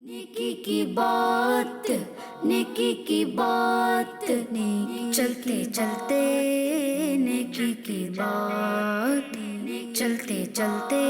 नेकी की बात, नेकी की बात, नेकी चलते चलते नेकी की बात, चलते चलते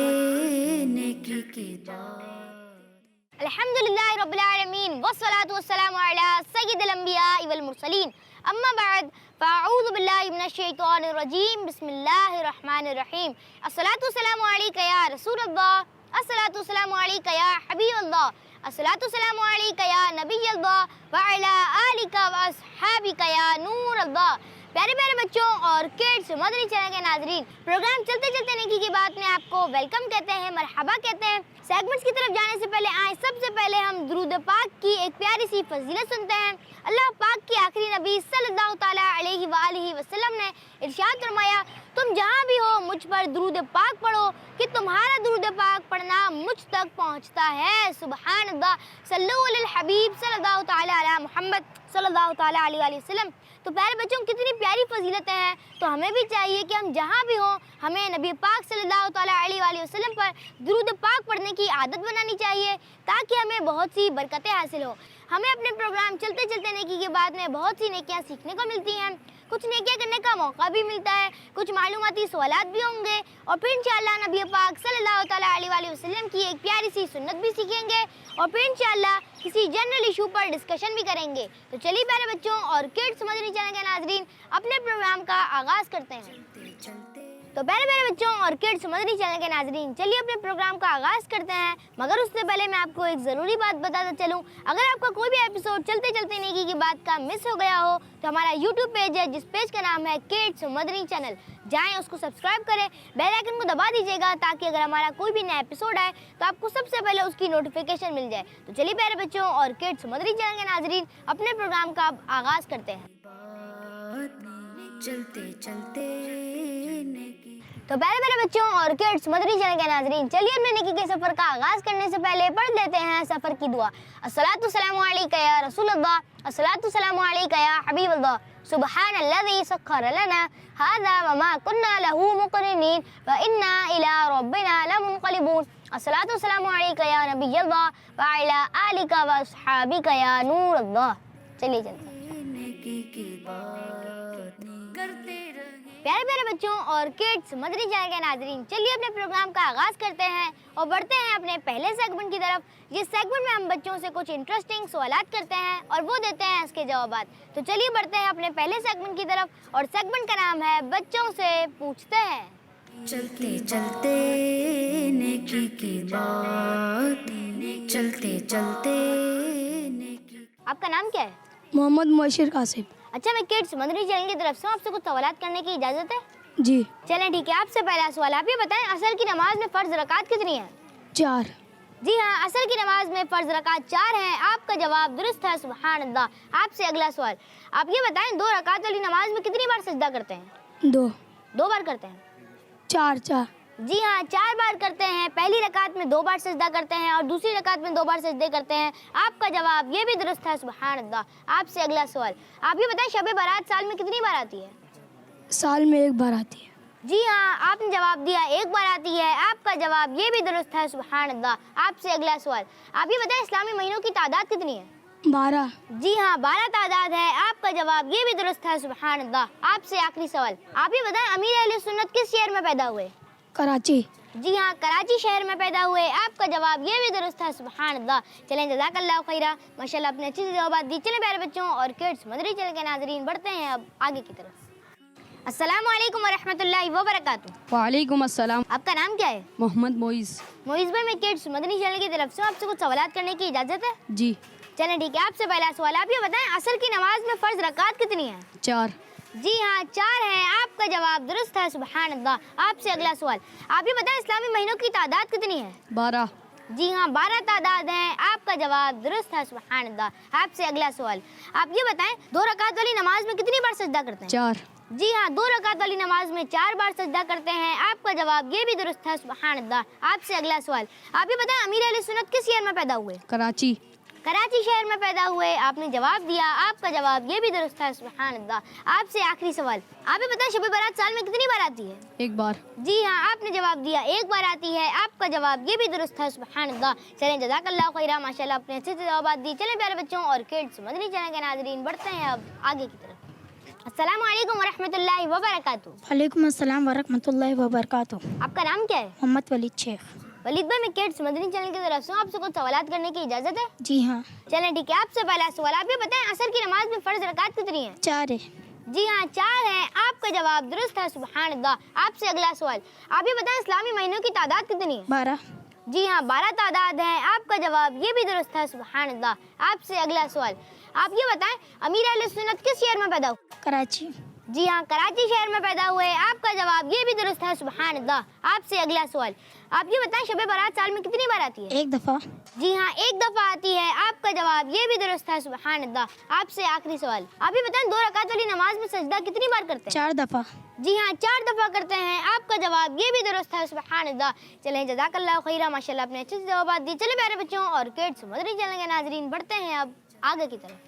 नेकी की बात। अल्हम्दुलिल्लाह रब्बिल आलमीन वस्सलातु वस्सलामु अला सय्यिदिल अंबिया वल मुरसलीन अम्मा बाद फ़अऊज़ु बिल्लाहि मिनश शैतानिर रजीम बिस्मिल्लाहिर रहमानिर रहीम अस्सलातु वस्सलामु अलैका या रसूलल्लाह अस्सलातु वस्सलामु अलैका या हबीबल्लाह अस्सलातु वस्सलामु अलैका या नबियल्लाह व अला आलिका व अस्हाबिका या नूरल्लाह। प्यारे प्यारे बच्चों और किड्स मदनी चैनल के नाजरीन, प्रोग्राम चलते चलते नेकी की बात में आपको वेलकम कहते हैं, मरहबा कहते हैं। सेगमेंट्स की तरफ जाने से पहले आए सबसे पहले हम दुरूद पाक की एक प्यारी सी फजीलत सुनते हैं। अल्लाह पाक की आखिरी नबी सल्लल्लाहु ताला अलैहि वालिहि वसल्लम ने इरशाद फरमाया, तुम जहाँ भी हो मुझ पर दुरूद पाक पढ़ो कि तुम्हारा दुरूद पाक पढ़ना मुझ तक पहुँचता है। सुबहान अल्लाह, सल्लु अलल हबीब सल्लल्लाहु ताला अला मुहम्मद सल्लल्लाहु ताला अलैहि वसल्लम। तो प्यारे बच्चों, कितनी प्यारी फजीलतें हैं, तो हमें भी चाहिए कि हम जहाँ भी हों हमें नबी पाक सल्लल्लाहु ताला अलैहि वसल्लम पर दुरूद पाक पढ़ने की आदत बनानी चाहिए ताकि हमें बहुत सी बरकतें हासिल हो। हमें अपने प्रोग्राम चलते चलते नेकी के बाद में बहुत सी नेकियां सीखने को मिलती हैं, कुछ नेकियां करने का मौका भी मिलता है, कुछ मालूमाती सवालात भी होंगे और फिर इंशाअल्लाह नबी पाक सल्लल्लाहु ताला अलैहि वसल्लम की एक प्यारी सी सुन्नत भी सीखेंगे और फिर इंशाअल्लाह किसी जनरल इशू पर डिस्कशन भी करेंगे। तो चलिए प्यारे बच्चों और किड्स मदनी चैनल के नाजरीन अपने प्रोग्राम का आगाज़ करते हैं। तो प्यारे प्यारे बच्चों और किड्स मदनी चैनल के नाजरीन, चलिए अपने प्रोग्राम का आगाज़ करते हैं। मगर उससे पहले मैं आपको एक ज़रूरी बात बताता चलूँ, अगर आपका कोई भी एपिसोड चलते चलते नेकी की बात का मिस हो गया हो तो हमारा यूट्यूब पेज है जिस पेज का नाम है किड्स मदनी चैनल, जाएँ उसको सब्सक्राइब करें, बेल आइकन को दबा दीजिएगा ताकि अगर हमारा कोई भी नया एपिसोड आए तो आपको सबसे पहले उसकी नोटिफिकेशन मिल जाए। तो चलिए प्यारे बच्चों और किड्स मदनी चैनल के नाजरीन अपने प्रोग्राम का आगाज़ करते हैं। चलते चलते तो प्यारे प्यारे बच्चों और किड्स मदनी चैनल के नाजरीन, चलिए अपने नेकी के सफ़र का आगाज़ करने से पहले पढ़ लेते हैं सफ़र की दुआ। अस्सलातु वस्सलामु अलैका या रसूलल्लाह, अस्सलातु वस्सलामु अलैका या हबीबल्लाह, सुब्हानल्लज़ी सख्खर लना हाज़ा व मा कुन्ना लहू मुक़रिनीन व इन्ना इला रब्बिना लमुनक़लिबून। अस्सलातु वस्सलामु अलैका या नबियल्लाह व अला आलिका व अस्हाबिका या नूरल्लाह। चलिए चलते हैं। नेकी की बात करते रहे। प्यारे प्यारे बच्चों और किड्स मदनी चैनल के नाजरीन, चलिए अपने प्रोग्राम का आगाज़ करते हैं और बढ़ते हैं अपने पहले सेगमेंट की तरफ, जिस सेगमेंट में हम बच्चों से कुछ इंटरेस्टिंग सवालात करते हैं और वो देते हैं इसके जवाबात। तो चलिए बढ़ते हैं अपने पहले सेगमेंट की तरफ और सेगमेंट का नाम है बच्चों से पूछते हैं। चलते चलते नेकी की बात, चलते चलते नेकी। आपका नाम क्या है? मोहम्मद मुबशिर कासिम। अच्छा, मैं किड्स मदनी चैनल की तरफ से आपसे कुछ सवालात करने की इजाज़त है? जी। चलें ठीक है। आपसे पहला सवाल, आप ये बताएं असर की नमाज में फ़र्ज़ रकात कितनी है? 4। जी हाँ, असर की नमाज में फ़र्ज़ रकात 4 हैं। आपका जवाब दुरुस्त है, सुभान अल्लाह। आपसे अगला सवाल, आप ये बताएं 2 रकात वाली नमाज में कितनी बार सजदा करते हैं? 2। 2 बार करते हैं? 4। जी हाँ, 4 बार करते हैं। पहली रकात में 2 बार सजदा करते हैं और दूसरी रकात में 2 बार सजदे करते हैं। आपका जवाब ये भी दुरुस्त है, सुभान अल्लाह। आपसे अगला सवाल, आप ये बताएं शब बारात साल में कितनी बार आती है? साल में 1 बार आती है। जी हाँ, आपने जवाब दिया 1 बार आती है। आपका जवाब ये भी दुरुस्त है, सुभान अल्लाह। आपसे अगला सवाल, आप ये बताएं इस्लामी महीनों की तादाद कितनी है? 12। जी हाँ, 12 तादाद है। आपका जवाब ये भी दुरुस्त है, सुभान अल्लाह। आपसे आखिरी सवाल, आप ये बताएं अमीर अहले सुन्नत किस शहर में पैदा हुए? कराची। जी हाँ, कराची शहर में पैदा हुए। आपका जवाब ये भी दुरुस्त है, सुभान अल्लाह। चलें, जज़ाकल्लाहु खैरा, माशाल्लाह आपने अच्छी जवाब दी। चलें प्यारे बच्चों और किड्स मदनी चैनल के नाजरीन, बढ़ते हैं अब आगे की तरफ। अस्सलामु अलैकुम व रहमतुल्लाहि व बरकातुहू। वालेकुम अस्सलाम। आपका नाम क्या है? मोहम्मद मोइज़। मोइज़ भाई, मैं किड्स मदनी चैनल की तरफ से आपसे कुछ सवालात करने की इजाज़त है? जी। चलें ठीक है। आपसे पहला सवाल, आप ये बताएं असर की नमाज में फ़र्ज़ रकात कितनी है? 4। जी हाँ, 4 है। आपका जवाब दुरुस्त है, सुभान अल्लाह। आपसे अगला सवाल, आप ये बताएं इस्लामी महीनों की तादाद कितनी है? 12। जी हाँ, 12 तादाद है। आपका जवाब दुरुस्त है, सुभान अल्लाह। आपसे अगला सवाल, आप ये बताएं 2 रकात वाली नमाज में कितनी बार सजदा करते हैं? 4। जी हाँ, 2 रकात वाली नमाज में 4 बार सजदा करते हैं। आपका जवाब ये भी दुरुस्त है, सुभान अल्लाह। आपसे अगला सवाल, आप ये बताएं अमीर अहले सुन्नत किस शहर में पैदा हुए? कराची। कराची शहर में पैदा हुए, आपने जवाब दिया, आपका जवाब ये भी दुरुस्त है, सुभान अल्लाह। आपसे आखिरी सवाल, आप ही बताएं शब बारात साल में कितनी बार आती है? एक बार। जी हाँ, आपने जवाब दिया एक बार आती है, आपका जवाब ये भी दुरुस्त है, सुभान अल्लाह। चलें, जज़ाकल्लाह खैरा, माशाल्लाह आपने अच्छे से जवाब दी। चलें प्यारे बच्चों और किड्स मदनी चैनल के नाज़रीन, बढ़ते हैं अब आगे की तरफ। अस्सलाम वालेकुम वरहमतुल्लाहि वबरकातुहू। वालेकुम अस्सलाम वरहमतुल्लाहि वबरकातुहू। आपका नाम क्या है? मोहम्मद वलीद शेख। वलीद भाई, मैं किड्स मदनी चैनल की तरफ से हूँ, आपसे कुछ सवालात करने की इजाज़त है? जी हाँ। चलें ठीक है, आपसे पहला सवाल, आप ये बताएं असर की नमाज में फ़र्ज रकात कितनी है? 4 है। जी हाँ, 4 है, आपका जवाब दुरुस्त है, सुभान अल्लाह। आपसे अगला सवाल, आप ये बताएं इस्लामी महीनों की तादाद कितनी है? 12। जी हाँ, 12 तादाद है, आपका जवाब ये भी दुरुस्त है, सुभान अल्लाह। आपसे अगला सवाल, आप ये बताएं अमीर अहले सुन्नत किस शहर में पैदा हुए? कराची। जी हाँ, कराची शहर में पैदा हुए, आपका जवाब ये भी दुरुस्त है, सुभान अल्लाह। आपसे अगला सवाल, आप ये बताएं शब बारात साल में कितनी बार आती है? 1 दफ़ा। जी हाँ, 1 दफ़ा आती है, आपका जवाब ये भी दुरुस्त है, सुभान अल्लाह। आपसे आखिरी सवाल, आप ये बताएं 2 रकात वाली नमाज में सजदा कितनी बार करते हैं? 4 दफ़ा। जी हाँ, 4 दफ़ा करते हैं, आपका जवाब ये भी दुरुस्त है, सुभान अल्लाह। चलें, जज़ाकल्लाह खैरा, माशाल्लाह आपने अच्छे से जवाब दिए। चले प्यारे बच्चों और किड्स मदनी चैनल के नाज़रीन, बढ़ते हैं अब आगे की तरफ।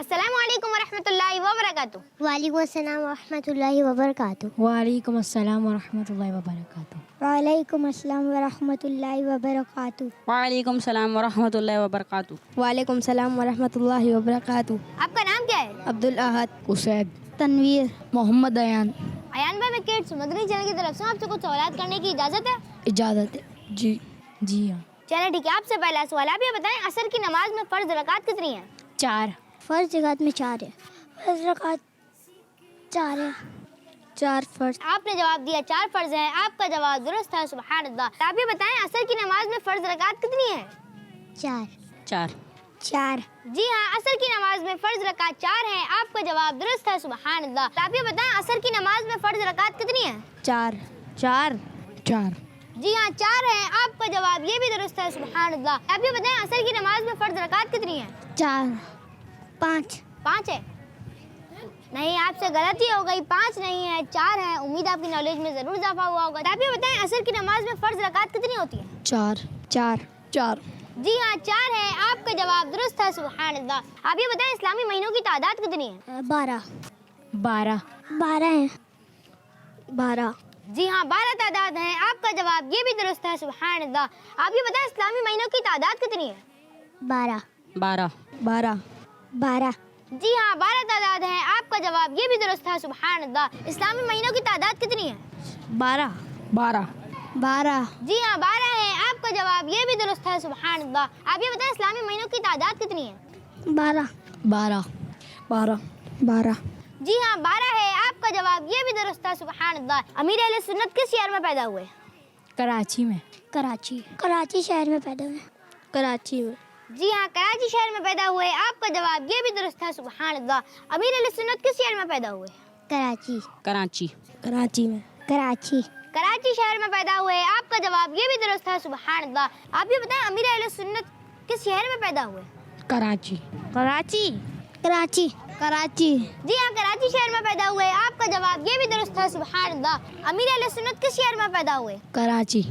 अस्सलाम वालेकुम वरहमतुल्लाहि वबरकातुहू। वालेकुम अस्सलाम वरहमतुल्लाहि वबरकातुहू। वालेकुम अस्सलाम वरहमतुल्लाहि वबरकातुहू। वालेकुम अस्सलाम वरहमतुल्लाहि वबरकातुहू। वालेकुम सलाम वरहमतुल्लाहि वबरकातुहू। वालेकुम सलाम वरहमतुल्लाहि वबरकातुहू। आपका नाम क्या है? अब्दुल अहद। उसैद। तनवीर। मोहम्मद अयान। अयान भाई, मैं किड्स मदनी चैनल की तरफ से आपसे कुछ सवालात करने की इजाज़त है? इजाज़त है। जी हाँ। चलें ठीक है, आपसे पहला सवाल, आप ये बताएं असर की नमाज में फ़र्ज रकात कितनी है? 4। फ़र्ज रकात में 4 है। फ़र्ज रकात 4 है। 4 फ़र्ज। आपने जवाब दिया 4 फ़र्ज हैं, आपका जवाब दुरुस्त है, सुभान अल्लाह। आप ये बताएं असर की नमाज में फ़र्ज रकात कितनी है? 4। 4। जी हाँ, असर की नमाज में फ़र्ज रकात 4 हैं, आपका जवाब दुरुस्त है, सुभान अल्लाह। आप ये बताएं असर की नमाज में फ़र्ज रकात कितनी है? 4। जी हाँ, 4 है, आपका जवाब ये भी दुरुस्त है, सुभान अल्लाह। आप ये बताएं असर की नमाज में फ़र्ज रकात कितनी है? 4। 5। 5 है? नहीं, आपसे गलती हो गई, 5 नहीं है, 4 है। उम्मीद आपकी नॉलेज में ज़रूर इजाफा हुआ होगा। आप ये बताएं असर की नमाज में फ़र्ज रकात कितनी होती है? 4। जी हाँ, 4 है, आपका जवाब दुरुस्त है, सुभान अल्लाह। आप ये बताएं इस्लामी महीनों की तादाद कितनी है? 12। 12 है। 12। जी हाँ, 12 तादाद हैं, आपका जवाब ये भी दुरुस्त है, सुभान अल्लाह। आप ये बताएं इस्लामी महीनों की तादाद कितनी है? 12। 12। जी हाँ, 12 तादाद हैं, आपका जवाब ये भी दुरुस्त है, सुभान अल्लाह। इस्लामी महीनों की तादाद कितनी है? 12। जी हाँ, 12 है, आपका जवाब ये भी दुरुस्त है, सुभान अल्लाह। आप ये बताएं इस्लामी महीनों की तादाद कितनी है? 12। जी हाँ, 12 है, आपका जवाब ये भी दुरुस्त है, सुभान अल्लाह। अमीर अहले सुन्नत किस शहर में पैदा हुए? कराची में। कराची शहर में पैदा हुए। कराची में। जी हाँ, कराची शहर में पैदा हुए, आपका जवाब ये भी दुरुस्त है, सुभान अल्लाह। अमीर अहले सुन्नत किस शहर में पैदा हुए? कराची। कराची में। कराची शहर में पैदा हुए, आपका जवाब ये भी दुरुस्त है, सुभान अल्लाह। आप ये बताएं अमीर अहले सुन्नत किस शहर में पैदा हुए? कराची। जी हाँ, कराची शहर में पैदा हुए, आपका जवाब ये भी दुरुस्त है, सुभान अल्लाह। अमीर अहले सुन्नत किस शहर में पैदा हुए? कराची।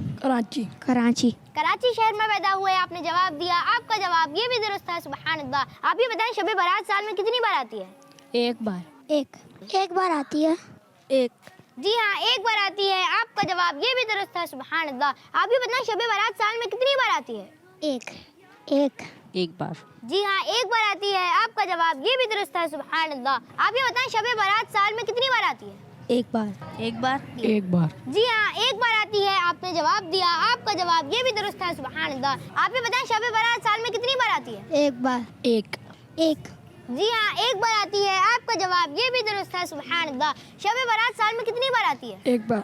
कराची शहर में पैदा हुए, आपने जवाब दिया, आपका जवाब ये भी दुरुस्त है, सुभान अल्लाह। आप ये बताएं शब बारात साल में कितनी बार आती है? एक बार। एक बार आती है। जी हाँ, 1 बार आती है, आपका जवाब ये भी दुरुस्त है, सुभान अल्लाह। आप ये बताएं शब बारात साल में कितनी बार आती है? एक बार। जी हाँ, 1 बार आती है, आपका जवाब ये भी दुरुस्त है, सुभान अल्लाह। आप ये बताएं शब बारात साल में कितनी बार आती है? एक बार। जी हाँ, 1 बार आती है, आपने जवाब दिया, आपका जवाब ये भी दुरुस्त है, सुभान अल्लाह। आप ये बताएं शब बारात साल में कितनी बार आती है? एक बार। जी हाँ, 1 बार आती है, आपका जवाब ये भी दुरुस्त है, सुभान अल्लाह। शब बारात साल में कितनी बार आती है? एक बार।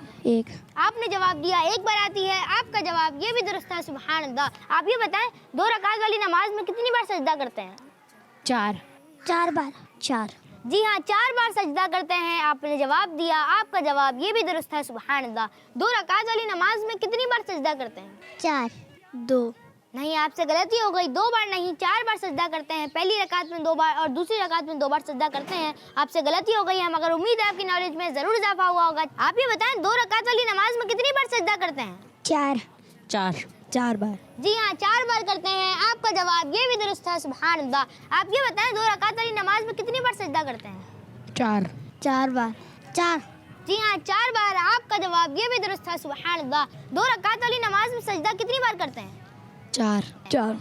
आपने जवाब दिया 1 बार आती है, आपका जवाब ये भी दुरुस्त है, सुभान अल्लाह। आप ये बताएं 2 रकात वाली नमाज में कितनी बार सजदा करते हैं? 4 बार। जी हाँ, 4 बार सजदा करते हैं, आपने जवाब दिया, आपका जवाब ये भी दुरुस्त है, सुभान अल्लाह। 2 रकात वाली नमाज में कितनी बार सजदा करते हैं? 4। 2। नहीं, आपसे गलती हो गई, 2 बार नहीं, 4 बार सजदा करते हैं। पहली रकात में 2 बार और दूसरी रकात में 2 बार सजदा करते हैं। आपसे गलती हो गई है, मगर उम्मीद है आपकी नॉलेज में ज़रूर इजाफा हुआ होगा। आप ये बताएं 2 रकात वाली नमाज में कितनी बार सजदा करते हैं? 4। 4 बार। जी हाँ, 4 बार करते हैं। आपका जवाब ये भी दुरुस्त है, सुभान अल्लाह। आप ये बताएं 2 रकात वाली नमाज में कितनी बार सजदा करते हैं? 4। 4 बार। 4। जी हाँ, 4 बार। आपका जवाब ये भी दुरुस्त है, सुभान अल्लाह। 2 रकात वाली नमाज में सजदा कितनी बार करते हैं? 4। 4।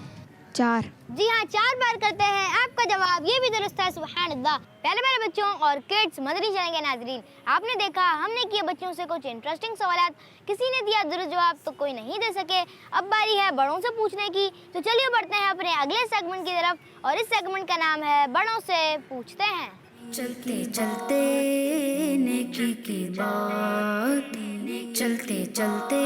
4। जी हाँ, 4 बार करते हैं। आपका जवाब ये भी दुरुस्त है, सुभान अल्लाह। प्यारे प्यारे बच्चों और किड्स मदनी चैनल के नाजरीन, आपने देखा हमने किए बच्चों से कुछ इंटरेस्टिंग सवालात। किसी ने दिया दुरुस्त जवाब तो कोई नहीं दे सके। अब बारी है बड़ों से पूछने की। तो चलिए बढ़ते हैं अपने अगले सेगमेंट की तरफ, और इस सेगमेंट का नाम है बड़ों से पूछते हैं। चलते चलते नेकी की बात, चलते चलते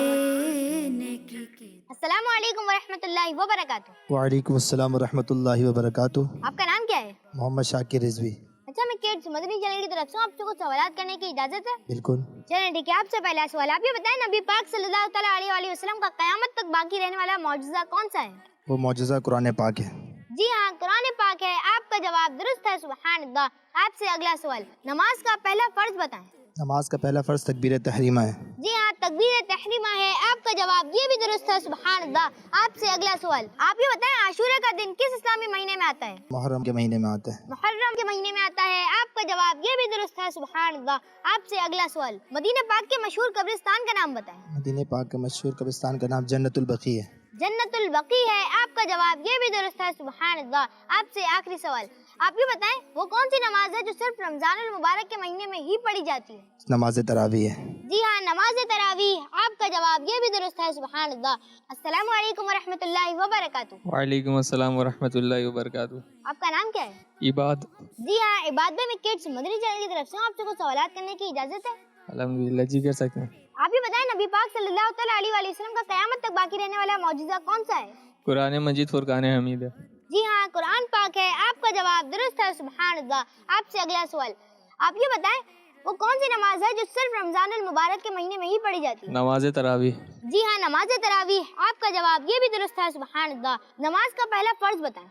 नेकी की। अस्सलामु अलैकुम वरहमतुल्लाहि वबरकातुहू। वालेकुम अस्सलाम वरहमतुल्लाहि वबरकातुहू। आपका नाम क्या है? मोहम्मद शाकिर रिजवी। अच्छा, मैं किड्स मदनी चैनल की तरफ से आपसे कुछ सवालात करने की इजाजत है? बिल्कुल। चलिए ठीक है, आपसे पहला सवाल। आप ये बताएं नबी पाक सल्लल्लाहु तआला अलैहि वसल्लम का क़यामत तक बाकी रहने वाला मौजज़ा कौन सा है? वो मौजज़ा कुरान पाक है। जी हाँ, कुरान पाक है। आपका जवाब दुरुस्त है, सुभान अल्लाह। आपसे अगला सवाल। नमाज का पहला फर्ज बताएं। नमाज का पहला फ़र्ज़ तकबीर तहरीमा है। जी हाँ, तकबीर तहरीमा है। आपका जवाब ये भी दुरुस्त है, सुभान अल्लाह। आपसे अगला सवाल। आप ये बताएं आशूरा का दिन किस इस्लामी महीने में आता है? मुहर्रम के महीने में आता है। मुहर्रम के महीने में आता है। आपका जवाब ये भी दुरुस्त है, सुभान अल्लाह। आपसे अगला सवाल। मदीना पाक के मशहूर कब्रिस्तान का नाम बताएं। मदीने पाक का मशहूर कब्रिस्तान का नाम जन्नतुल बकी है। जन्नतुल बकी है। आपका जवाब ये भी दुरुस्त है, सुभान अल्लाह। आपसे आखिरी सवाल। आप ये बताएं वो कौन सी नमाज है जो सिर्फ रमजानुल मुबारक के महीने में ही पढ़ी जाती है? नमाज तरावी है। जी हाँ, नमाज तरावीह। आपका जवाब ये भी दुरुस्त है, सुभान अल्लाह। अस्सलामु अलैकुम वरहमतुल्लाहि वबरकातुहू। वालेकुम अस्सलाम वरहमतुल्लाहि वबरकातुहू। आपका नाम क्या है? इबाद। जी हाँ, इबाद भाई, मैं किड्स मदनी चैनल की तरफ से आपसे कुछ सवालात करने की इजाजत है? अल्हम्दुलिल्लाह जी, कर सकते हैं। आप ये बताएं नबी पाक सल्लल्लाहु तआला अलैहि वसल्लम का क़यामत तक बाकी रहने वाला मौजज़ा कौन सा है? कुरान मजीद फुरकान हमीद है। जी हाँ, कुरान पाक है। आपका जवाब दुरुस्त है, सुभान अल्लाह। आपसे अगला सवाल। आप ये बताएं वो कौन सी नमाज है जो सिर्फ रमजानुल मुबारक के महीने में ही पढ़ी जाती है? नमाज तरावीह। जी हाँ, नमाज तरावीह। आपका जवाब ये भी दुरुस्त है, सुभान अल्लाह। नमाज का पहला फर्ज बताएं।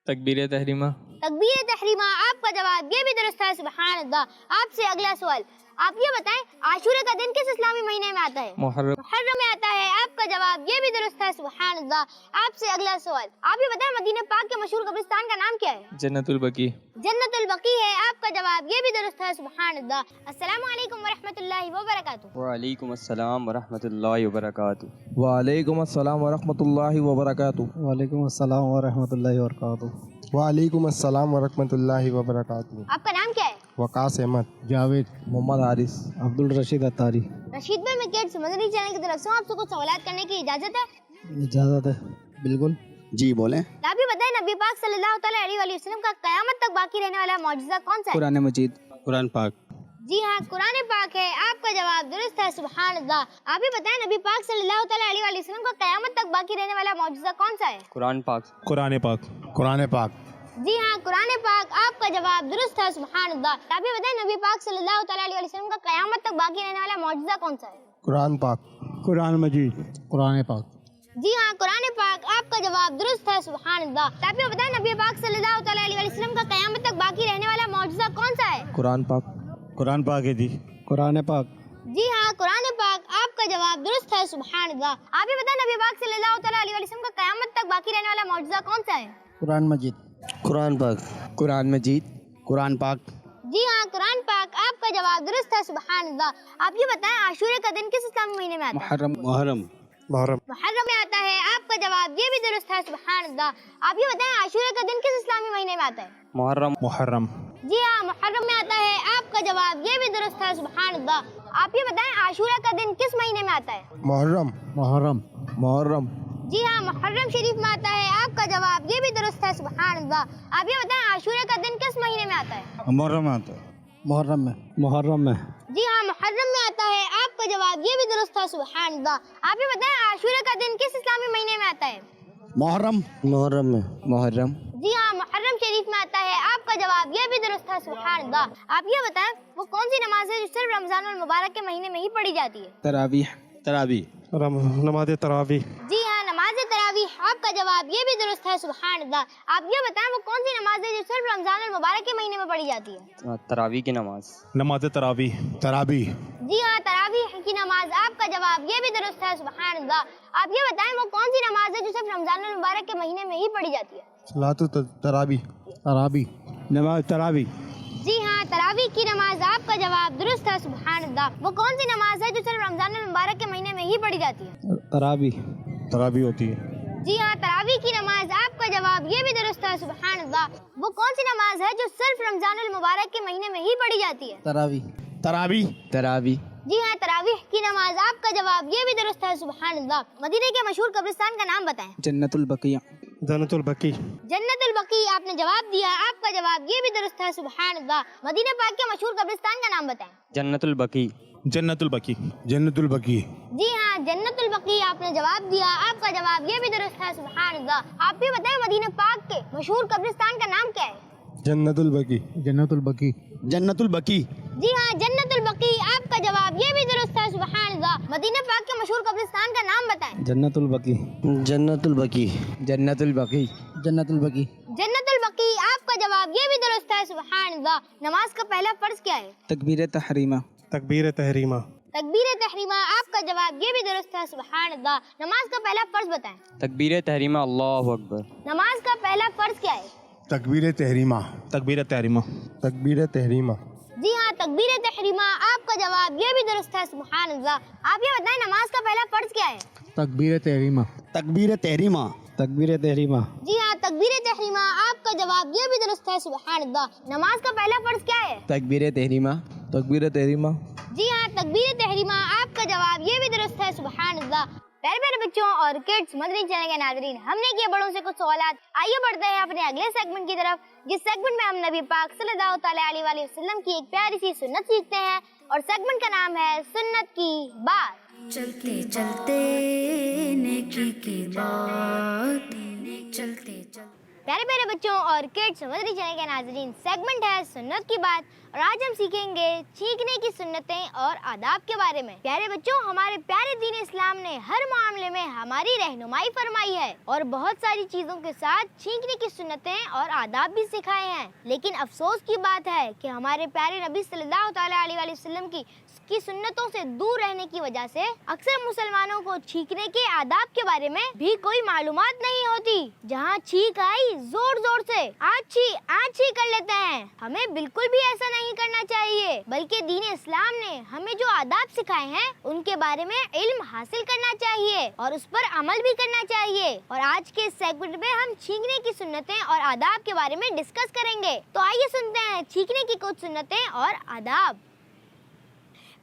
तकबीर तहरीमा। तकबीर तहरीमा। आपका जवाब ये भी दुरुस्त है, सुभान अल्लाह। आपसे अगला सवाल। आप ये बताएं आशूरा का दिन किस इस्लामी महीने में आता है? मुहर्रम। मुहर्रम में आता है। आपका जवाब ये भी दुरुस्त है, सुभान अल्लाह। आपसे अगला सवाल। आप ये बताएं मदीना पाक के मशहूर कब्रिस्तान का नाम क्या है? जन्नतुल बकी। जन्नतुल बकी है। आपका जवाब ये भी दुरुस्त है, सुभान अल्लाह। अस्सलामु अलैकुम वरहमतुल्लाहि वबरकातुहू। वालेकुम अस्सलाम वरहमतुल्लाहि वबरकातुहू। वालेकुम अस्सलाम वरहमतुल्लाहि वबरकातुहू। वालेकुम अस्सलाम वरहमतुल्लाहि वबरकातुहू। वालेकुम अस्सलाम वरहमतुल्लाहि वबरकातुहू। आपका नाम क्या है? वकास अहमद। जावेद। मोहम्मद हारिस। अब्दुल रशीद अतारी। रशीद भाई, मैं किड्स मदनी चैनल की तरफ से आपसे कुछ सवालात करने की इजाजत है? इजाज़त है। बिल्कुल। जी बोलें। आप ये बताएं नबी पाक सल्लल्लाहु तआला अलैहि वसल्लम का क़यामत तक बाकी रहने वाला मौजज़ा कौन सा है? कुरान मजीद। कुरान पाक। जी हाँ, कुरान पाक है। आपका जवाब दुरुस्त है, सुभान अल्लाह। आप ये बताएं नबी पाक सल्लल्लाहु तआला अलैहि वसल्लम का क़यामत तक बाकी रहने वाला मौजज़ा कौन सा है? कुरान पाक। कुरान पाक। कुरान पाक। जी हाँ, कुरान पाक। आपका जवाब दुरुस्त है, सुभान अल्लाह। आप ये बताएं नबी पाक सल्लल्लाहु तआला अलैहि वसल्लम का क़यामत तक बाकी रहने वाला मौजज़ा कौन सा है? कुरान पाक। कुरान मजीद। कुरान पाक। जी हाँ, कुरान पाक। आपका जवाब दुरुस्त है, सुभान अल्लाह। आप ये बताएं नबी पाक सल्लल्लाहु तआला अलैहि वसल्लम का क़यामत तक बाकी रहने वाला मौजज़ा कौन सा है? कुरान पाक। कुरान पाक है जी। कुरान पाक। जी हाँ, कुरान पाक। आपका जवाब दुरुस्त है, सुभान अल्लाह। आप ये बताएं नबी पाक सल्लल्लाहु तआला अलैहि वसल्लम का क़यामत तक बाकी रहने वाला मौजज़ा कौन सा है? कुरान मजीद। कुरान पाक। कुरान मजीद। कुरान पाक। जी हाँ, कुरान पाक। आपका जवाब दुरुस्त है, सुभान अल्लाह। आप ये बताएं आशूरा का दिन किस इस्लामी महीने में आता है? मुहर्रम। मुहर्रम। मुहर्रम। मुहर्रम में आता है। आपका जवाब ये भी दुरुस्त है, सुभान अल्लाह। आप ये बताएं आशूरा का दिन किस इस्लामी महीने में आता है? मुहर्रम। मुहर्रम। जी हाँ, मुहर्रम में आता है। आपका जवाब ये भी दुरुस्त है, सुभान अल्लाह। आप ये बताएं आशूरा का दिन किस महीने में आता है? मुहर्रम। मुहर्रम। मुहर्रम। जी हाँ, मुहर्रम शरीफ में आता है। आपका जवाब ये भी दुरुस्त है, सुभान अल्लाह। आप ये बताएं आशूरा का दिन किस महीने में आता है? मुहर्रम में आता है। मुहर्रम में। मुहर्रम में। जी हाँ, मुहर्रम में आता है। आपका जवाब ये भी दुरुस्त है, सुभान अल्लाह। आप ये बताएं आशूरा का दिन किस इस्लामी महीने में आता है? मुहर्रम। मुहर्रम में। मुहर्रम। जी हाँ, मुहर्रम शरीफ में आता है। आपका जवाब ये भी दुरुस्त है, सुभान अल्लाह। आप ये बताएं वो कौन सी नमाज है जो सिर्फ रमजानुल मुबारक के महीने में ही पढ़ी जाती है? तरावीह। तरावीह। नमाज तरावी। जी हाँ, नमाज तरावीह। आपका जवाब ये भी दुरुस्त है, सुभान अल्लाह। आप ये बताएं वो कौन सी नमाज है जो सिर्फ रमजानुल मुबारक के महीने में पढ़ी जाती है? तरावी की नमाज। नमाज तरावी। तरावी। जी हाँ, तरावीह की नमाज, आपका जवाब ये भी दुरुस्त है, सुभान अल्लाह। आप ये बताएं वो कौन सी नमाज है जो सिर्फ रमजान मुबारक के महीने में ही पढ़ी जाती है? सलातु तरावी। तरावी। नमाज तरावी। जी हाँ, तरावी की नमाज, आपका जवाब दुरुस्त है, सुभान अल्लाह। वो कौन सी नमाज है जो सिर्फ रमजान मुबारक के महीने में ही पढ़ी जाती है? तरावी। तरावी होती है। जी हाँ, तरावी की नमाज, आपका जवाब ये भी दुरुस्त है, सुभान अल्लाह। वो कौन सी नमाज है जो सिर्फ रमजान मुबारक के महीने में ही पढ़ी जाती है? तरावी। तरावी। तरावी। जी हाँ, तरावीह की नमाज, आपका जवाब ये भी दुरुस्त है, सुभान अल्लाह। मदीने के मशहूर कब्रिस्तान का नाम बताएं। जन्नतुल बकिया। जन्नतुल बकी। जन्नतुल बकी, आपने जवाब दिया, आपका जवाब ये भी दुरुस्त है, सुभान अल्लाह। मदीने पाक के मशहूर कब्रिस्तान का नाम बताएं। जन्नतुल बकी। जन्नतुल बकी। जन्नतुल बकी। जी हाँ, जन्नतुल बकी, आपने जवाब दिया, आपका जवाब ये भी दुरुस्त है, सुभान अल्लाह। आप भी बताएं मदीने पाक के मशहूर कब्रिस्तान का नाम क्या है? जन्नतुल बकी। जन्नतुल बकी। जन्नतुल बकी। जी हाँ, जन्नतुल बकी, आपका जवाब ये भी दुरुस्त है, सुभान अल्लाह। मदीने पाक के मशहूर कब्रिस्तान का नाम बताएं। जन्नतुल बकी। जन्नतुल बकी। जन्नतुल बकी। जन्नतुल बकी। जन्नतुल बकी, आपका जवाब ये भी दुरुस्त है, सुभान अल्लाह। नमाज का पहला फर्ज क्या है? तकबीर तहरीमा। तकबीर तहरीमा। तकबीर तहरीमा, आपका जवाब ये भी दुरुस्त है, सुभान अल्लाह। नमाज का पहला फर्ज बताएं। तकबीर तहरीमा, अल्लाहु अकबर। नमाज का पहला फर्ज क्या है? तकबीर तहरीमा। तकबीर तहरीमा। तकबीर तहरीमा। जी हाँ, तकबीर तहरीमा, आपका जवाब ये भी दुरुस्त है, सुभान अल्लाह। आप ये बताएं नमाज का पहला फर्ज क्या है? तकबीर तहरीमा। तकबीर तहरीमा। तकबीर तहरीमा। जी हाँ, तकबीर तहरीमा, आपका जवाब ये भी दुरुस्त है, सुभान अल्लाह। नमाज का पहला फर्ज क्या है? तकबीर तहरीमा। तकबीर तहरीमा। जी हाँ, तकबीर तहरीमा, आपका जवाब ये भी दुरुस्त है, सुभान अल्लाह। प्यारे प्यारे बच्चों और किड्स, मदनी चैनल के नाज़रीन, हमने किए बड़ों से कुछ सवालात। आइए बढ़ते हैं अपने अगले सेगमेंट की तरफ, जिस सेगमेंट में हम नबी पाक सल्लल्लाहु तआला अलैहि वसल्लम की एक प्यारी सी सुन्नत सीखते हैं, और सेगमेंट का नाम है सुन्नत की बात। चलते चलते नेकी की बात, चलते चलते। प्यारे प्यारे बच्चों और किड्स, मदनी चैनल के नाज़रीन, सेगमेंट है सुन्नत की बात, और आज हम सीखेंगे छींकने की सुन्नतें और आदाब के बारे में। प्यारे बच्चों, हमारे प्यारे दीन इस्लाम ने हर मामले में हमारी रहनुमाई फरमाई है और बहुत सारी चीजों के साथ छींकने की सुन्नतें और आदाब भी सिखाए हैं। लेकिन अफसोस की बात है कि हमारे प्यारे नबी सल्लल्लाहु तआला अलैहि वसल्लम की सुन्नतों से दूर रहने की वजह से अक्सर मुसलमानों को छींकने के आदाब के बारे में भी कोई मालूमात नहीं होती। जहाँ छींक आई जोर जोर से आज छी कर लेते हैं। हमें बिल्कुल भी ऐसा नहीं करना चाहिए, बल्कि दीन इस्लाम ने हमें जो आदाब सिखाए हैं उनके बारे में इल्म हासिल करना चाहिए और उस पर अमल भी करना चाहिए। और आज के सेगमेंट में हम छींकने की सुन्नतें और आदाब के बारे में डिस्कस करेंगे। तो आइए सुनते हैं छींकने की कुछ सुन्नतें और आदाब।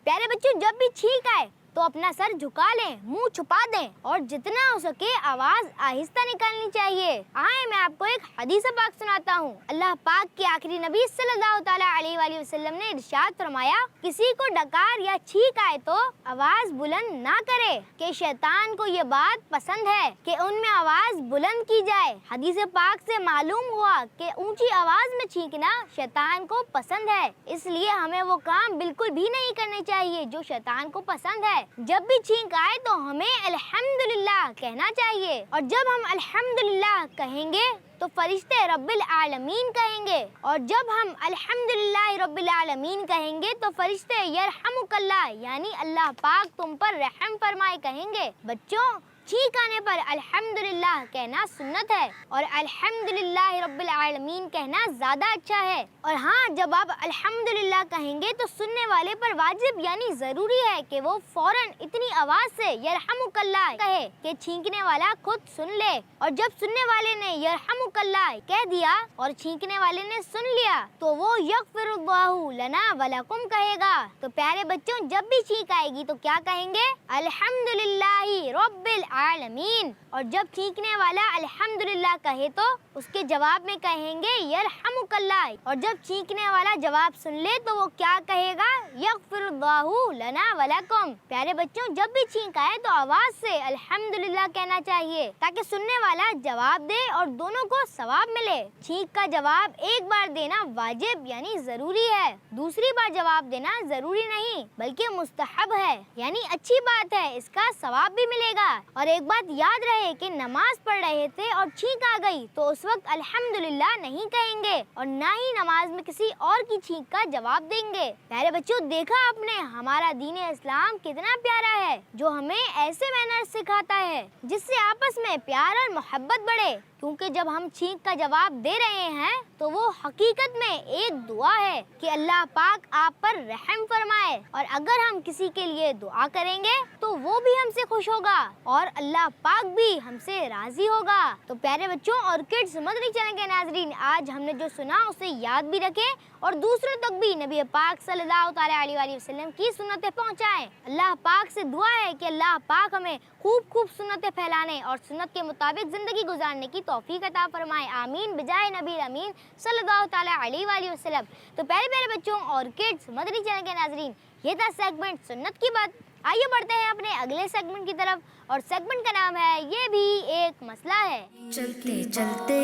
प्यारे बच्चों, जब भी छींक आए तो अपना सर झुका लें, मुंह छुपा दें और जितना हो सके आवाज आहिस्ता निकालनी चाहिए। आए मैं आपको एक हदीस पाक सुनाता हूँ। अल्लाह पाक के आखिरी नबी सल्लल्लाहु तआला अलैहि वसल्लम ने इरशाद फरमाया, किसी को डकार या छींक आए तो आवाज बुलंद ना करे कि शैतान को ये बात पसंद है कि उनमें आवाज बुलंद की जाए। हदीस पाक से मालूम हुआ कि ऊंची आवाज में छींकना शैतान को पसंद है, इसलिए हमें वो काम बिल्कुल भी नहीं करने चाहिए जो शैतान को पसंद है। जब भी छींक आए तो हमें अल्हम्दुलिल्लाह कहना चाहिए, और जब हम अल्हम्दुलिल्लाह कहेंगे तो फरिश्ते रब्बिल आलमीन कहेंगे, और जब हम अल्हम्दुलिल्लाह रब्बिल आलमीन कहेंगे तो फरिश्ते यरहमुकल्लाह यानी अल्लाह पाक तुम पर रहम फरमाए कहेंगे। बच्चों, छींक आने पर अल्हम्दुलिल्लाह कहना सुन्नत है और अल्हम्दुलिल्लाह रब्बिल आलमीन कहना ज्यादा अच्छा है। और हाँ, जब आप अल्हम्दुलिल्लाह कहेंगे तो सुनने वाले पर वाजिब यानी जरूरी है कि वो फौरन इतनी आवाज से यरहमुकल्लाह कहे कि छींकने वाला खुद सुन ले। और जब सुनने वाले ने यरहमुकल्लाह कह दिया और छींकने वाले ने सुन लिया तो वो यगफिरुल्लाहु लना वलकुम कहेगा। तो प्यारे बच्चों, जब भी छींक आएगी तो क्या कहेंगे? अल्हम्दुलिल्लाहि रब्बिल आलमीन। और जब छींकने वाला अल्हम्दुलिल्लाह कहे तो उसके जवाब में कहेंगे यरहमुकल्लाह। और जब छींकने वाला जवाब सुन ले तो वो क्या कहेगा? यगफिरुल्लाहु लना वलकुम। प्यारे बच्चों, जब भी छींक आए तो आवाज से अल्हम्दुलिल्लाह कहना चाहिए ताकि सुनने वाला जवाब दे और दोनों को सवाब मिले। छींक का जवाब एक बार देना वाजिब यानी जरूरी है, दूसरी बार जवाब देना जरूरी नहीं बल्कि मुस्तहब है यानी अच्छी बात है, इसका सवाब भी मिलेगा। اور ایک بات یاد رہے کہ نماز پڑھ رہے تھے اور چھینک آ گئی تو اس وقت الحمدللہ نہیں کہیں گے اور نہ ہی نماز میں کسی اور کی چھینک کا جواب دیں گے۔ پیارے بچوں، دیکھا آپ نے ہمارا دین اسلام کتنا پیارا ہے جو ہمیں ایسے مینرز سکھاتا ہے جس سے آپس میں پیار اور محبت بڑھے، کیونکہ جب ہم چھینک کا جواب دے رہے ہیں تو وہ حقیقت میں ایک دعا ہے کہ اللہ پاک آپ پر رحم فرمائے، اور اگر ہم کسی کے لیے دعا کریں گے تو وہ بھی ہم سے خوش ہوگا اور اللہ پاک بھی ہم سے راضی ہوگا۔ تو پیارے بچوں اور کڈز مدنی چینل کے ناظرین، آج ہم نے جو سنا اسے یاد بھی رکھیں اور دوسروں تک بھی نبی پاک صلی اللہ تعالی علیہ وآلہ وسلم کی سنتیں پہنچائیں۔ اللہ پاک سے دعا ہے کہ اللہ پاک ہمیں خوب سنتیں پھیلانے اور سنت کے مطابق زندگی گزارنے کی توفیق عطا فرمائے، آمین بجائے نبی امین صلی اللہ تعالی علیہ وآلہ وسلم۔ تو پیارے بچوں اور کڈز مدنی چینل کے ناظرین، یہ تھا سیگمنٹ سنت کی بات۔ آئیے بڑھتے ہیں اپنے اگلے سیگمنٹ کی طرف، اور سیگمنٹ کا نام ہے یہ بھی ایک مسئلہ ہے۔ چلتے چلتے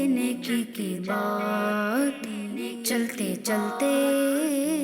نیکی کی بات، چلتے چلتے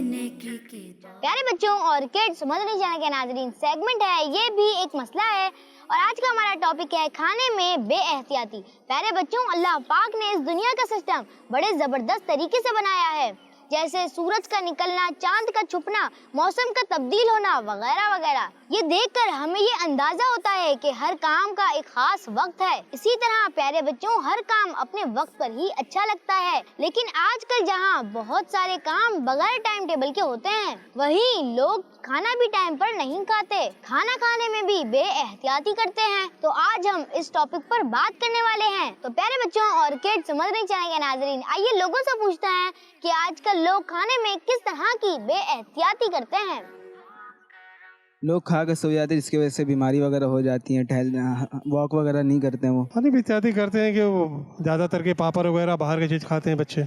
نیکی کی بات۔ پیارے بچوں اور کڈز مدنی چینل کے ناظرین، سیگمنٹ ہے یہ بھی ایک مسئلہ ہے، اور آج کا ہمارا ٹاپک ہے کھانے میں بے احتیاطی۔ پیارے بچوں، اللہ پاک نے اس دنیا کا سسٹم بڑے زبردست طریقے سے بنایا ہے، جیسے سورج کا نکلنا، چاند کا چھپنا، موسم کا تبدیل ہونا وغیرہ وغیرہ۔ یہ دیکھ کر ہمیں یہ اندازہ ہوتا ہے کہ ہر کام کا ایک خاص وقت ہے۔ اسی طرح پیارے بچوں، ہر کام اپنے وقت پر ہی اچھا لگتا ہے، لیکن آج کل جہاں بہت سارے کام بغیر ٹائم ٹیبل کے ہوتے ہیں، وہیں لوگ کھانا بھی ٹائم پر نہیں کھاتے، کھانا کھانے میں بھی بے احتیاطی کرتے ہیں۔ تو آج ہم اس ٹاپک پر بات کرنے والے ہیں۔ تو پیارے بچوں اور کڈز مدنی چینل کے ناظرین، آئیے لوگوں سے پوچھتے ہیں کہ آج کل لوگ کھانے میں کس طرح کی بے احتیاطی کرتے ہیں۔ لوگ کھا کے سو جاتے ہیں، جس کی وجہ سے بیماری وغیرہ ہو جاتی ہیں، واک وغیرہ نہیں کرتے ہیں۔ وہ ہاں بھی احتیاطی کرتے ہیں کہ وہ زیادہ تر کے پاپڑ وغیرہ باہر کی چیز کھاتے ہیں بچے،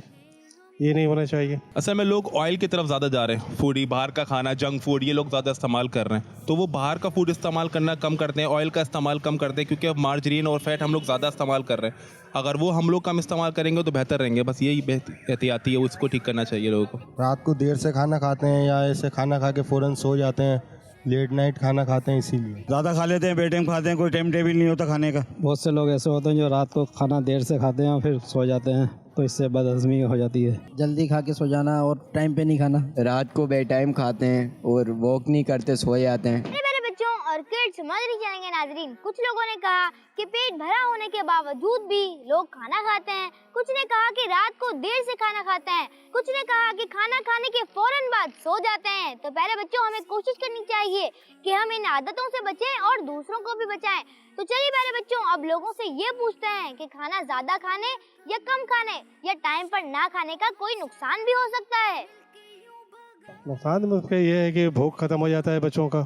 یہ نہیں ہونا چاہیے۔ اصل میں لوگ آئل کی طرف زیادہ جا رہے ہیں، فوڈی باہر کا کھانا، جنک فوڈ، یہ لوگ زیادہ استعمال کر رہے ہیں، تو وہ باہر کا فوڈ استعمال کرنا کم کرتے ہیں، آئل کا استعمال کم کرتے ہیں، کیونکہ اب مارجرین اور فیٹ ہم لوگ زیادہ استعمال کر رہے ہیں۔ اگر وہ ہم لوگ کم استعمال کریں گے تو بہتر رہیں گے، بس یہی احتیاطی ہے، اس کو ٹھیک کرنا چاہیے لوگوں کو۔ رات کو دیر سے کھانا کھاتے ہیں یا ایسے کھانا کھا کے فوراً سو جاتے ہیں، لیٹ نائٹ کھانا کھاتے ہیں، اسی لیے زیادہ کھا لیتے ہیں، بے ٹائم کھاتے ہیں، کوئی ٹائم ٹیبل نہیں ہوتا کھانے کا۔ بہت سے لوگ ایسے ہوتے ہیں جو رات کو کھانا دیر سے کھاتے ہیں اور پھر سو جاتے ہیں، تو اس سے بد ہضمی ہو جاتی ہے۔ جلدی کھا کے سو جانا اور ٹائم پہ نہیں کھانا۔ رات کو بے ٹائم کھاتے ہیں اور واک نہیں کرتے، سو جاتے ہیں۔ میرے بچوں اور کڈز مدنی چینل کے ناظرین، کچھ لوگوں نے کہا کہ پیٹ بھرا ہونے کے باوجود بھی لوگ کھانا کھاتے ہیں، کچھ نے کہا کہ رات کو دیر سے کھانا کھاتے ہیں، کچھ نے کہا کہ کھانا کھانے کے فوراً بعد سو جاتے ہیں۔ تو پہلے بچوں، ہمیں کوشش کرنی چاہیے کہ ہم ان عادتوں سے بچیں اور دوسروں کو بھی بچائیں۔ تو چلیے پہلے بچوں، اب لوگوں سے یہ پوچھتے ہیں کہ کھانا زیادہ کھانے یا کم کھانے یا ٹائم پر نہ کھانے کا کوئی نقصان بھی ہو سکتا ہے؟ نقصان میں اس کا یہ ہے کہ بھوک ختم ہو جاتا ہے بچوں کا،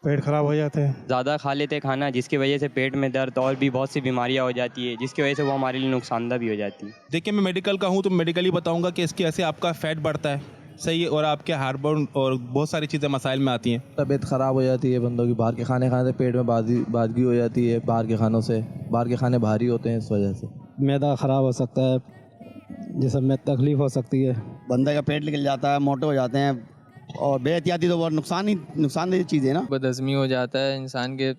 پیٹ خراب ہو جاتے ہیں۔ زیادہ کھا لیتے ہیں کھانا، جس کی وجہ سے پیٹ میں درد اور بھی بہت سی بیماریاں ہو جاتی ہے، جس کی وجہ سے وہ ہمارے لیے نقصان دہ بھی ہو جاتی ہے۔ دیکھیں، میں میڈیکل کا ہوں تو میڈیکلی بتاؤں گا کہ اس کی وجہ سے آپ کا فیٹ بڑھتا ہے، صحیح، اور آپ کے ہارمون اور بہت ساری چیزیں مسائل میں آتی ہیں۔ طبیعت خراب ہو جاتی ہے بندوں کی، باہر کے کھانے کھانے سے پیٹ میں بازگی ہو جاتی ہے، باہر کے کھانوں سے، باہر کے کھانے بھاری ہوتے ہیں، اس وجہ سے معدہ خراب ہو سکتا ہے، جسم میں تکلیف ہو سکتی ہے، بندے کا پیٹ نکل جاتا ہے، موٹے ہو جاتے ہیں، اور بے احتیاطی تو بہت نقصان دہ چیز ہے نا۔ بد ہضمی ہو جاتا ہے، انسان کے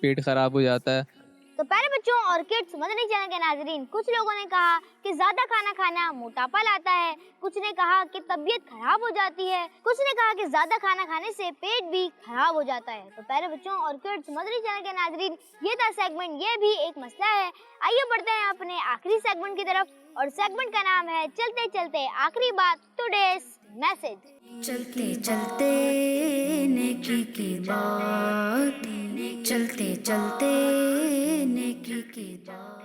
پیٹ خراب ہو جاتا ہے۔ تو پیارے بچوں اور کڈز مدنی چینل کے ناظرین، کچھ لوگوں نے کہا کہ زیادہ کھانا کھانا موٹاپا لاتا ہے، کچھ نے کہا کہ طبیعت خراب ہو جاتی ہے، کچھ نے کہا کہ زیادہ کھانا کھانے سے پیٹ بھی خراب ہو جاتا ہے۔ تو پیارے بچوں اور کڈز مدنی چینل کے ناظرین، یہ تھا سیگمنٹ یہ بھی ایک مسئلہ ہے۔ آئیے بڑھتے ہیں اپنے آخری سیگمنٹ کی طرف، اور سیگمنٹ کا نام ہے چلتے چلتے آخری بات، ٹوڈیز میسج۔ چلتے چلتے نیکی کی بات، چلتے چلتے نیکی کی بات۔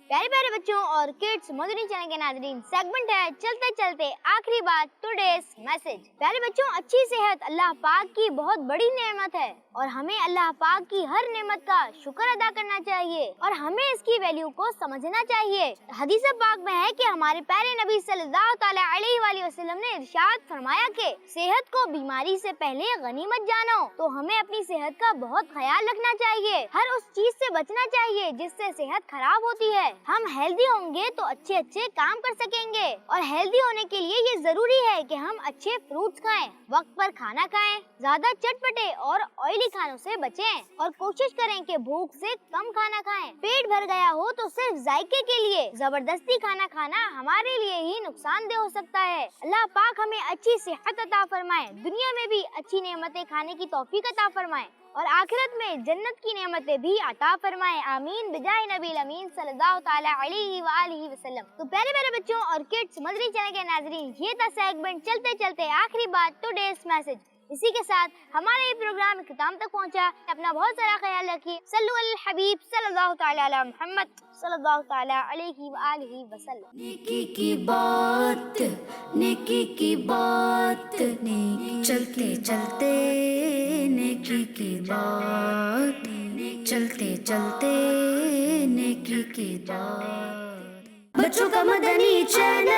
پیارے پیارے بچوں اور کڈز مدنی چینل کے ناظرین، سیگمنٹ ہے چلتے چلتے آخری بات، ٹوڈیز میسج۔ پیارے بچوں، اچھی صحت اللہ پاک کی بہت بڑی نعمت ہے، اور ہمیں اللہ پاک کی ہر نعمت کا شکر ادا کرنا چاہیے، اور ہمیں اس کی ویلیو کو سمجھنا چاہیے۔ حدیث پاک میں ہے کہ ہمارے پیارے نبی صلی اللہ تعالی علیہ وآلہ وسلم نے ارشاد فرمایا کہ صحت کو بیماری سے پہلے غنیمت جانو۔ تو ہمیں اپنی صحت کا بہت خیال رکھنا چاہیے، ہر اس چیز سے بچنا چاہیے جس سے صحت خراب ہوتی ہے۔ ہم ہیلدی ہوں گے تو اچھے اچھے کام کر سکیں گے، اور ہیلدی ہونے کے لیے یہ ضروری ہے کہ ہم اچھے فروٹس کھائیں، وقت پر کھانا کھائیں، زیادہ چٹپٹے اور آئلی کھانوں سے بچیں، اور کوشش کریں کہ بھوک سے کم کھانا کھائیں۔ پیٹ بھر گیا ہو تو صرف ذائقے کے لیے زبردستی کھانا کھانا ہمارے لیے ہی نقصان دہ ہو سکتا ہے۔ اللہ پاک ہمیں اچھی صحت عطا فرمائے، دنیا میں بھی اچھی نعمتیں کھانے کی توفیق عطا فرمائے، اور آخرت میں جنت کی نعمتیں بھی عطا فرمائے، آمین بجائے نبی الامین صلی اللہ تعالی علیہ وآلہ وسلم۔ تو پیارے بچوں اور کڈس مدری چینل کے ناظرین، یہ تھا سیگمنٹ چلتے چلتے آخری بات ٹوڈیز میسج۔ اسی کے ساتھ ہمارا یہ پروگرام اختتام تک پہنچا۔ اپنا بہت سارا خیال رکھیے۔ صلو علی الحبیب صلی اللہ تعالی علی محمد صلی اللہ تعالی علیہ وآلہ وسلم۔ نیکی کی بات، نیکی کی بات، نیکی چلتے چلتے نیکی کی بات، چلتے چلتے نیکی کی بات۔ بچوں کا مدنی چینل